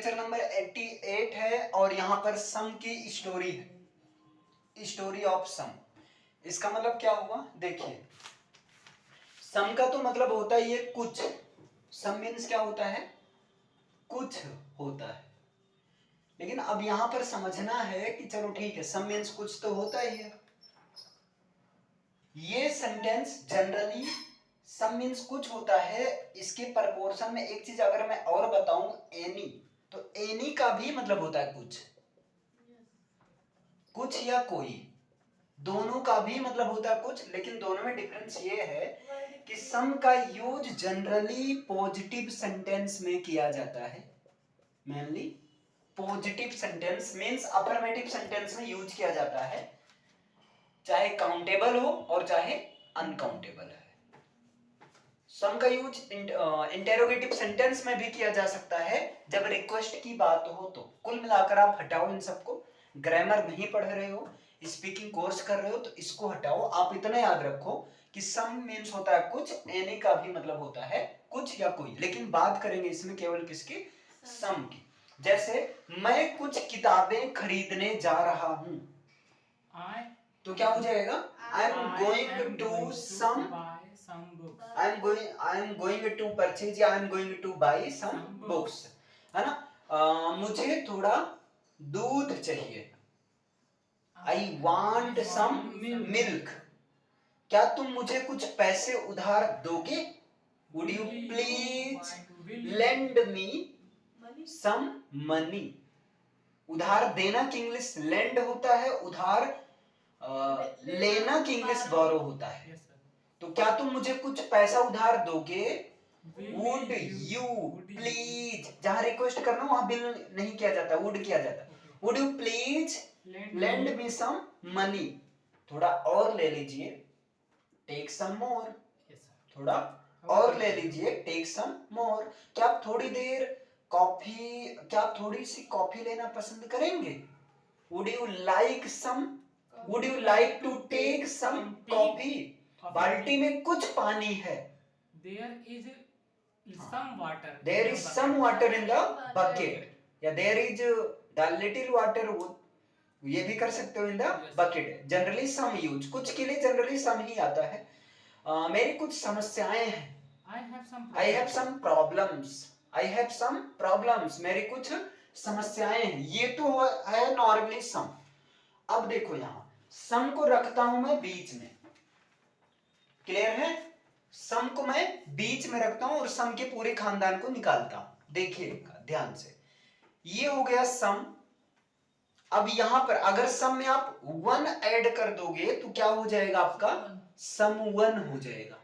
Lecture number 88 है और यहाँ पर सम की स्टोरी है, स्टोरी ऑफ सम। इसका मतलब क्या हुआ, देखिए सम का तो मतलब होता ही है कुछ, सम मीन्स क्या होता है, कुछ होता है। लेकिन अब यहाँ पर समझना है कि चलो ठीक है, सम मीन्स कुछ तो होता ही है। ये सेंटेंस जनरली सम मीन्स कुछ होता है, इसके प्रपोर्शन में एक चीज अगर मैं और बताऊं, एनी, तो एनी का भी मतलब होता है कुछ, कुछ या कोई, दोनों का भी मतलब होता है कुछ। लेकिन दोनों में डिफरेंस ये है कि सम का यूज जनरली पॉजिटिव सेंटेंस में किया जाता है, mainly positive sentence means affirmative sentence में यूज किया जाता है, चाहे काउंटेबल हो और चाहे अनकाउंटेबल है। सम का यूज इंटेरोगेटिव सेंटेंस में भी किया जा सकता है जब रिक्वेस्ट की बात हो तो। कुल मिलाकर आप हटाओ इन सबको, ग्रामर नहीं पढ़ रहे हो, स्पीकिंग कोर्स कर रहे हो तो इसको हटाओ। आप इतना याद रखो कि सम मीन्स होता है कुछ, एनी का भी मतलब होता है कुछ या कोई। लेकिन बात करेंगे इसमें केवल किसकी, सम की। जैसे मैं कुछ किताबें खरीदने जा रहा हूं, तो क्या हो जाएगा, I am going to some, I am going to purchase या I am going to buy some books, है ना। मुझे थोड़ा दूध चाहिए, आई वांट सम मिल्क। क्या तुम मुझे कुछ पैसे उधार दोगे, would you please lend me some money. उधार देना की इंग्लिश लेंड होता है, उधार लेना की इंग्लिश बोरो होता है। तो क्या तुम मुझे कुछ पैसा उधार दोगे, वुड यू प्लीज, जहां रिक्वेस्ट करना वहां बिल नहीं किया जाता, वुड किया जाता। Would you please lend me some money, थोड़ा और ले लीजिए, टेक सम मोर, थोड़ा और ले लीजिए, टेक सम मोर। क्या आप थोड़ी देर कॉफी, क्या आप थोड़ी सी कॉफी लेना पसंद करेंगे, would you like some, would you like to take some coffee. बाल्टी में कुछ पानी है, there is some water in the bucket, या there is the little water, ये भी कर सकते हो in the bucket. Generally some use, कुछ के लिए जनरली सम ही आता है। मेरी कुछ समस्याएं हैं, I have some problems, I have some problems, मेरी कुछ समस्याएं हैं। ये तो है नॉर्मली सम। अब देखो यहां सम को रखता हूं मैं बीच में, क्लियर है, सम को मैं बीच में रखता हूं और सम के पूरे खानदान को निकालता हूं। देखिएगा ध्यान से, ये हो गया सम। अब यहां पर अगर सम में आप 1 ऐड कर दोगे तो क्या हो जाएगा आपका, सम 1 हो जाएगा।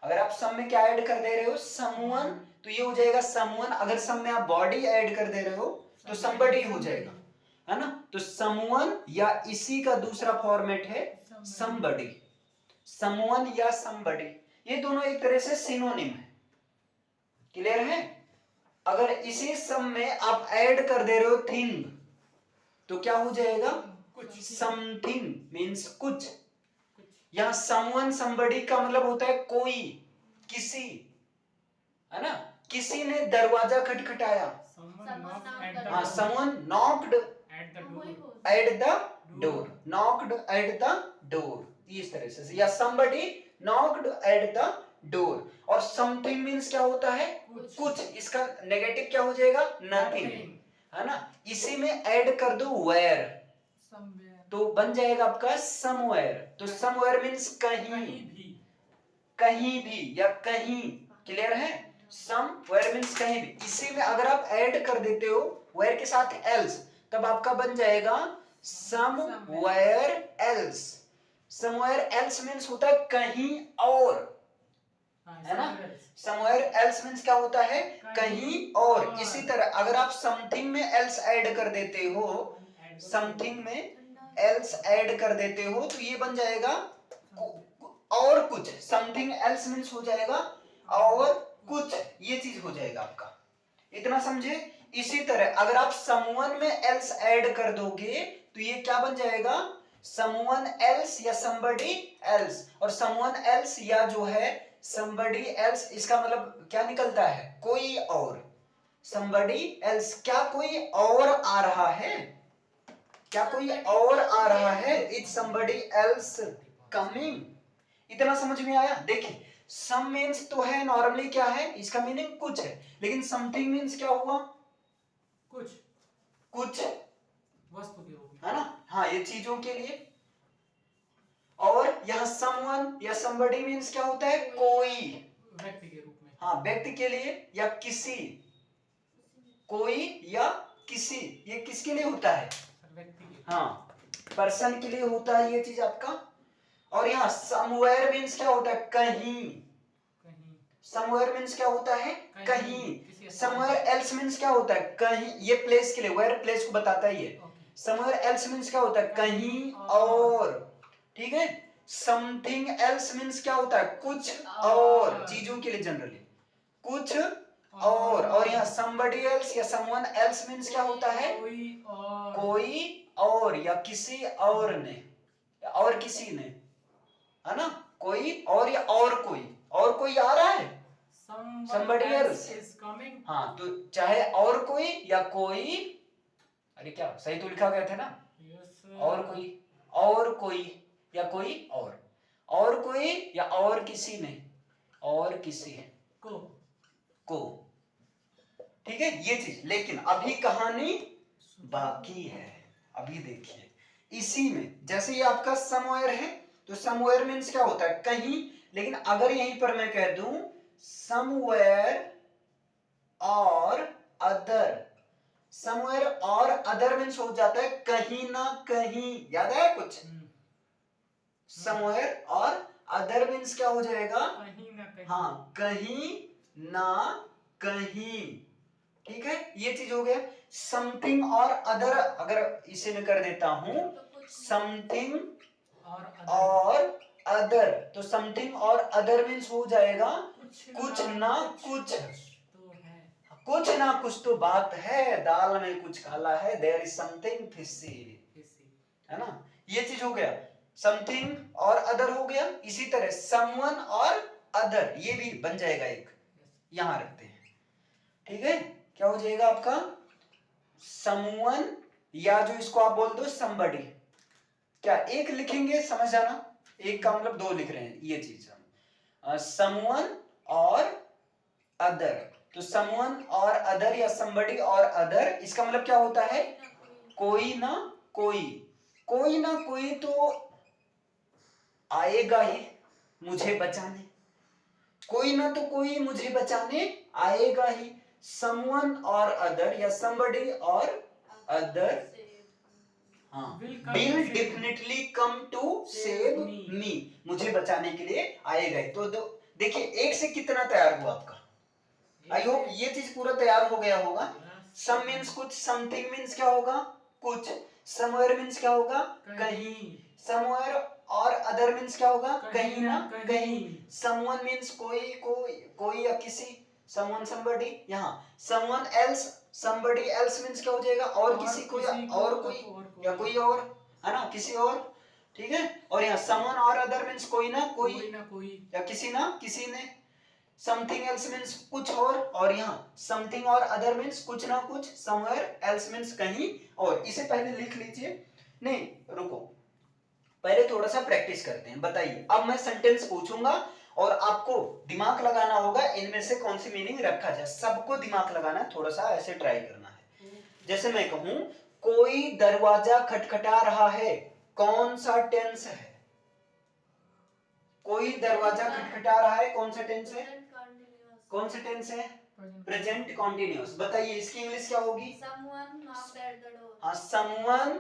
अगर आप सम में क्या ऐड कर दे रहे हो, सम 1, तो ये हो जाएगा सम 1। अगर सम में आप बॉडी ऐड कर दे रहे हो तो समबडी हो जाएगा, है ना। तो सम 1 या इसी का दूसरा फॉर्मेट है समबडी, सम 1 या समबडी, ये दोनों एक तरह से सिनोनिम है, क्लियर है। अगर इसी सम में आप ऐड कर दे रहे हो थिंग, तो क्या हो जाएगा, समथिंग मींस कुछ। यहां समवन समबडी का मतलब होता है कोई, किसी, है ना। किसी ने दरवाजा खटखटाया, हाँ, someone knocked at the door, knocked at the door, इस तरह से, या somebody knocked at the door. और समथिंग मींस क्या होता है, कुछ। इसका नेगेटिव क्या हो जाएगा, नथिंग, है ना। इसी में ऐड कर दो वेयर, तो बन जाएगा आपका समवेयर। तो समवेयर मींस कहीं भी, कहीं भी या कहीं, क्लियर है। समवेयर मींस कहीं भी। इसी में अगर आप ऐड कर देते हो वेयर के साथ एल्स, तब आपका बन जाएगा somewhere else. Somewhere else means होता है कहीं और, है ना। समवेयर एल्स मींस क्या होता है, कहीं और। इसी तरह अगर आप समथिंग में एल्स ऐड कर देते हो, समथिंग में एल्स ऐड कर देते हो तो ये बन जाएगा और कुछ, समथिंग एल्स मींस हो जाएगा और कुछ, ये चीज हो जाएगा आपका, इतना समझे। इसी तरह अगर आप समवन में एल्स ऐड कर दोगे तो ये क्या बन जाएगा, समवन एल्स या समबडी एल्स। और समवन एल्स या जो है समबडी एल्स, इसका मतलब क्या निकलता है, कोई और। somebody else, क्या कोई और आ रहा है, क्या कोई और आ रहा है, it's somebody else coming। इतना समझ में आया? देखिए some means तो है नॉर्मली क्या है, इसका मीनिंग कुछ है, लेकिन something means क्या हुआ, कुछ कुछ वस्तु के रूप में, है ना, हाँ ये चीजों के लिए। और यहाँ someone या somebody means क्या होता है, कोई, व्यक्ति के रूप में, हाँ व्यक्ति के लिए या किसी, कोई या किसी, ये किसके लिए होता है, व्यक्ति के, हाँ पर्सन के लिए होता है ये चीज आपका। और यहाँ somewhere means क्या होता है, कहीं, कहीं, somewhere means क्या होता है, कहीं, किसी स्थान somewhere else means क्या होता है, कहीं, ये प्लेस के लिए, where प्लेस को बताता है ये। ओके, somewhere else means क्या होता है, कहीं और, ठीक है। something else means क्या होता है, कुछ और, चीजों के लिए जनरली कुछ और यहाँ somebody else या someone else means क्या होता है, कोई और या किसी और ने, या और किसी ने, है ना, कोई और या और कोई आ रहा है, somebody else is coming, हाँ तो चाहे और कोई या कोई, अरे क्या सही तो लिखा गया था ना, yes, और कोई या कोई और कोई या और किसी ने, और किसी को, ठीक है ये चीज। लेकिन अभी कहानी बाकी है, अभी देखिए इसी में, जैसे ये आपका समवेयर है तो समवेयर मींस क्या होता है, कहीं, लेकिन अगर यहीं पर मैं कह दूं समवेयर और अदर, समवेयर और अदर मींस हो जाता है कहीं ना कहीं, याद है कुछ, समवेयर और अदर मींस क्या हो जाएगा, कहीं ना कहीं, हाँ कहीं ना कहीं, ठीक है ये चीज हो गया। समथिंग और अदर, अगर इसे मैं कर देता हूं समथिंग और अदर, तो समथिंग और अदर मींस हो जाएगा कुछ ना कुछ, तो है, कुछ ना कुछ तो बात है, दाल में कुछ काला है, देयर इज समथिंग फिशी, है ना, ये चीज हो गया। समथिंग और अदर हो गया, इसी तरह समवन और अदर ये भी बन जाएगा एक, यहां रखते हैं, ठीक है, क्या हो जाएगा आपका समवन, या जो इसको आप बोल दो somebody, क्या एक लिखेंगे समझ जाना, एक का मतलब दो लिख रहे हैं ये चीज, समवन और अदर, तो समवन और अदर या somebody और अदर, इसका मतलब क्या होता है, कोई ना कोई तो आएगा ही मुझे बचाने, कोई ना तो कोई मुझे बचाने आएगा ही, समवन और अदर या somebody और अदर, हाँ will definitely come to save me, मुझे बचाने के लिए आएगा ही। तो देखिए एक से कितना तैयार हुआ आपका, आई होप ये चीज पूरा तैयार हो गया होगा। सम मींस कुछ, समथिंग मींस क्या होगा, कुछ, समवेयर मींस क्या होगा, कहीं, समवेयर और अदर मींस क्या होगा, कहीं ना कहीं, समवन मींस कोई या किसी, समवन somebody, यहाँ someone else, somebody else means क्या हो जाएगा, और किसी को या और कोई या कोई और, है ना, किसी और, ठीक है। और यहाँ समवन और अदर मींस कोई ना कोई या किसी ना किसी ने, समथिंग एल्स मींस कुछ और यहाँ समथिंग और अदर मींस कुछ ना कुछ, समवेयर एल्स मींस कहीं और। इसे पहले लिख लीजिए, नहीं रुको पहले थोड़ा सा प्रैक्टिस करते हैं। बताइए अब मैं सेंटेंस पूछूंगा और आपको दिमाग लगाना होगा इनमें से कौन सी मीनिंग रखा जाए, सबको दिमाग लगाना है, थोड़ा सा ऐसे ट्राई करना है। जैसे मैं कहूं कोई दरवाजा खटखटा रहा है, कौन सा टेंस है, कोई दरवाजा खटखटा रहा है, कौन सा टेंस है, कौन सा टेंस है, प्रेजेंट कॉन्टिन्यूअस। बताइए इसकी इंग्लिश क्या होगी, Someone knocked at the door. हाँ someone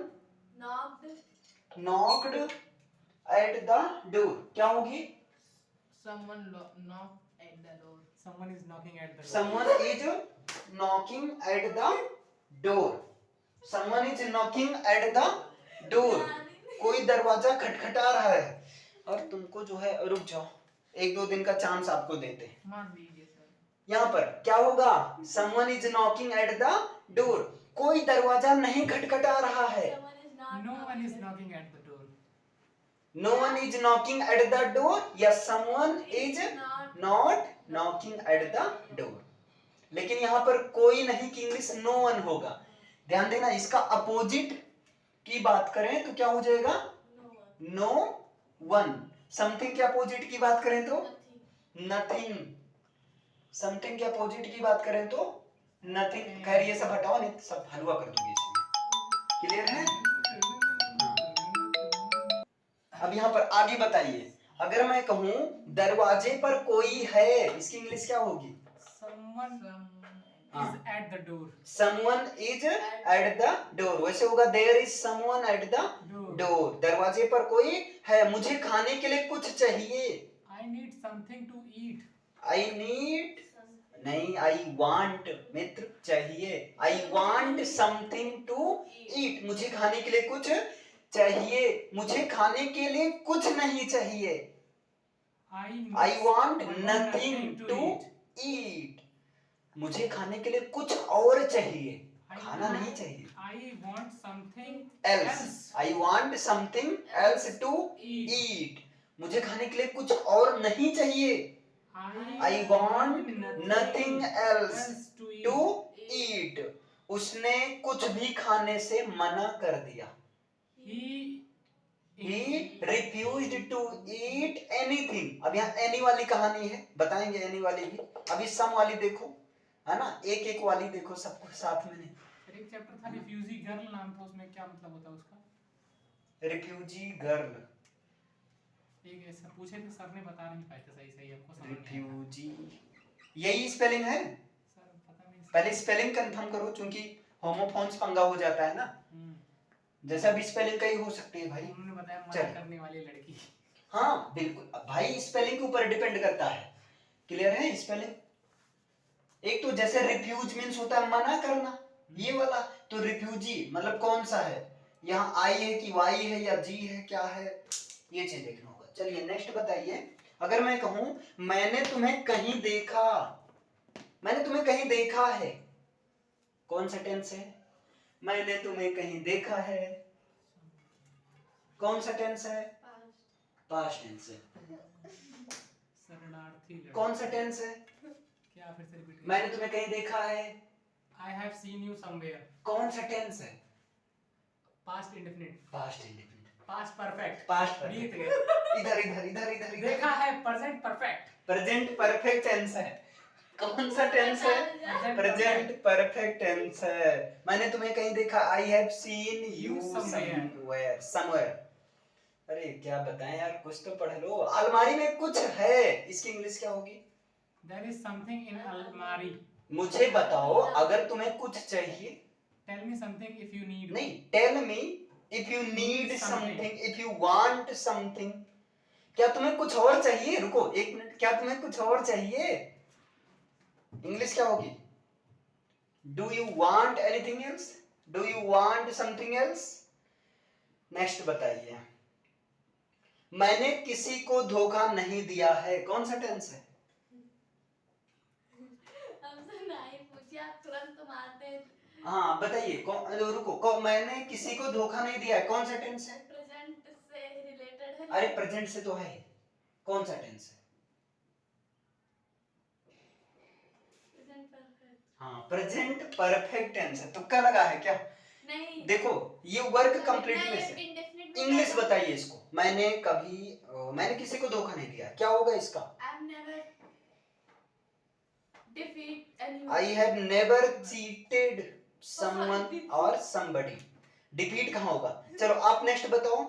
Knocked. knocked at the door, क्या होगी, someone knocked at the door, someone is knocking at the door, someone is knocking at the door, someone is knocking at the door, कोई दरवाजा खटखटा रहा है। और तुमको जो है रुक जाओ, एक दो दिन का चांस आपको देते हैं, मान लीजिए सर, यहाँ पर क्या होगा, someone is knocking at the door, कोई दरवाजा नहीं खटखटा रहा है, no one is knocking at the door, no one is knocking at the door या someone is not knocking at the door, लेकिन यहाँ पर कोई नहीं कि इंग्लिश नो वन होगा। ध्यान देना, इसका अपोजिट की बात करें तो क्या हो जाएगा? No one. No one. Something के अपोजिट की बात करें तो Nothing. नथिंग। समथिंग के अपोजिट की बात करें तो नथिंग। खैर ये सब हटाओ, नहीं तो सब हलवा कर दूंगी इसमें। क्लियर है? अब यहाँ पर आगे बताइए, अगर मैं कहूं दरवाजे पर कोई है, इसकी इंग्लिश क्या होगी? Someone हाँ। is at the door. Someone is at the door, वैसे होगा there is someone at the door। दरवाजे पर कोई है, मुझे खाने के लिए कुछ चाहिए। I need something to eat. I need नहीं, I want मित्र चाहिए। I want something to eat, मुझे खाने के लिए कुछ चाहिए। मुझे खाने के लिए कुछ नहीं चाहिए। I want nothing to eat, मुझे खाने के लिए कुछ और चाहिए, खाना नहीं चाहिए। I want something else, I want something else to eat, मुझे खाने के लिए कुछ और नहीं चाहिए। I want nothing else to eat, उसने कुछ भी खाने से मना कर दिया। He refused to eat anything। अब यहाँ any वाली कहानी है, बताएंगे any वाली भी। अभी some वाली देखो, है ना, एक एक वाली देखो सबको साथ में। नहीं, एक चैप्टर था रिफ्यूजी गर्ल नाम था, उसमें क्या मतलब होता है उसका? रिफ्यूजी गर्ल, एक ऐसा पूछे थे सर ने बता नहीं पाए थे सही सही, हमको समझ नहीं आया। रिफ्यूजी यही स्पेलिंग है? सर पता नहीं। पहले स्पेलिंग कंफर्म करो, क्योंकि होमोफोन्स पंगा हो जाता है ना। जैसा भी स्पेलिंग का ही हो सकती है भाई। उन्होंने बताया मना चल। करने वाली लड़की। हाँ बिल्कुल, अब भाई स्पेलिंग के ऊपर डिपेंड करता है। क्लियर है? स्पेलिंग एक तो जैसे रिफ्यूज मींस होता है मना करना, ये वाला तो रिफ्यूजी मतलब कौन सा है, यहाँ आई है कि वाई है या जी है, क्या है, ये चीज देखना होगा। चलिए नेक्स्ट बताइए, अगर मैं कहूं मैंने तुम्हें कहीं देखा, मैंने तुम्हें कहीं देखा है, कौन सा टेंस है? मैंने तुम्हें कहीं देखा है, कौन सा टेंस है? पास्ट टेंस है। शरणार्थी लड़की। कौन सा टेंस है? क्या फिर से रिपीट? मैंने तुम्हें कहीं देखा है, I have seen you somewhere। कौन सा टेंस है? Past indefinite. Past indefinite. Past perfect. Past बीत परफेक्ट। गए। इधर इधर इधर इधर देखा है present perfect. Present perfect tense है। कौन सा टेंस है? प्रेजेंट परफेक्ट टेंस है। मैंने तुम्हें कहीं देखा, I have seen you somewhere, somewhere. अरे क्या बताएं यार, कुछ तो पढ़ लो। अलमारी में कुछ है, इसकी इंग्लिश क्या होगी? There is something in अलमारी। मुझे बताओ अगर तुम्हें कुछ चाहिए। Tell me something if you need। नहीं, tell me if you need something, if you want something. क्या तुम्हें कुछ और चाहिए? रुको एक मिनट, क्या तुम्हें कुछ और चाहिए? इंग्लिश क्या होगी? Do you want anything else? Do you want something else? Next बताइए, मैंने किसी को धोखा नहीं दिया है, कौन सा टेंस है? हमसे नहीं पूछिए, आप तुरंत मारते हैं। हाँ बताइए, रुको, मैंने किसी को धोखा नहीं दिया है, कौन सा टेंस है? प्रेजेंट से रिलेटेड है। अरे प्रेजेंट से तो है, कौन सा टेंस है? Present perfect. हाँ प्रेजेंट परफेक्ट टेंस है। तुक्का लगा है क्या? नहीं, देखो ये वर्क कंप्लीटनेस है। इंग्लिश बताइए इसको। मैंने किसी को धोखा नहीं दिया, क्या होगा इसका? I have never cheated someone or somebody। Defeat कहाँ होगा? चलो आप नेक्स्ट बताओ।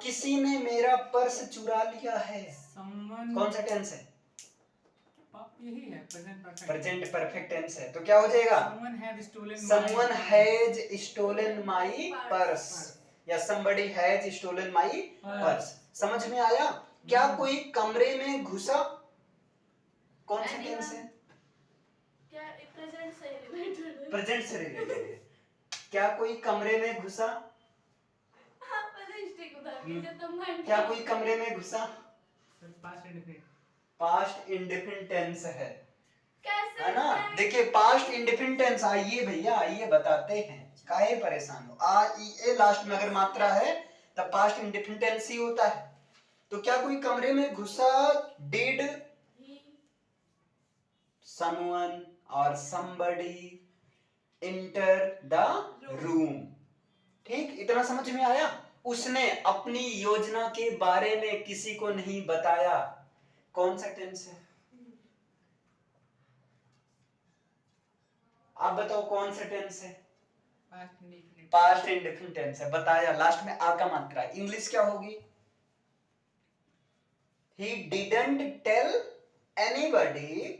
किसी ने मेरा पर्स चुरा लिया है, Someone। कौन सा टेंस है? यही है present perfect. Present perfect tense है, तो क्या हो जाएगा? Someone has stolen my purse या somebody has stolen my purse। समझ में आया? क्या कोई कमरे में घुसा, कौन सा टेंस है? क्या प्रेजेंट से रिलेटेड है? प्रेजेंट से रिलेटेड है। क्या कोई कमरे में घुसा? हाँ, पहले स्टिक उधर कीजिए तो मैं। क्या कोई कमरे में घुसा? Past indefinite. Past indefinite tense है, कैसे है ना? देखिए पास्ट इंडेफिनिट टेंस, आइए भैया आइए बताते हैं, काहे परेशान हो। आ ई ए लास्ट में अगर मात्रा है तब पास्ट इंडेफिनिट टेंस ही होता है। तो क्या कोई कमरे में घुसा, डिड someone और somebody enter the room। ठीक, इतना समझ में आया? उसने अपनी योजना के बारे में किसी को नहीं बताया। कौन सा टेंस है? आप बताओ कौन सा टेंस है? Past indefinite. Past indefinite tense है। बताया, लास्ट में आ का मात्रा है। इंग्लिश क्या होगी? He didn't tell anybody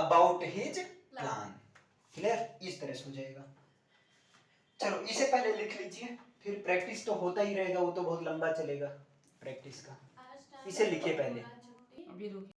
about his plan। Clear? इस तरह से हो जाएगा। चलो इसे पहले लिख लीजिए, फिर प्रैक्टिस तो होता ही रहेगा, वो तो बहुत लंबा चलेगा प्रैक्टिस का। इसे लिखिए पहले। अभी रुकिए।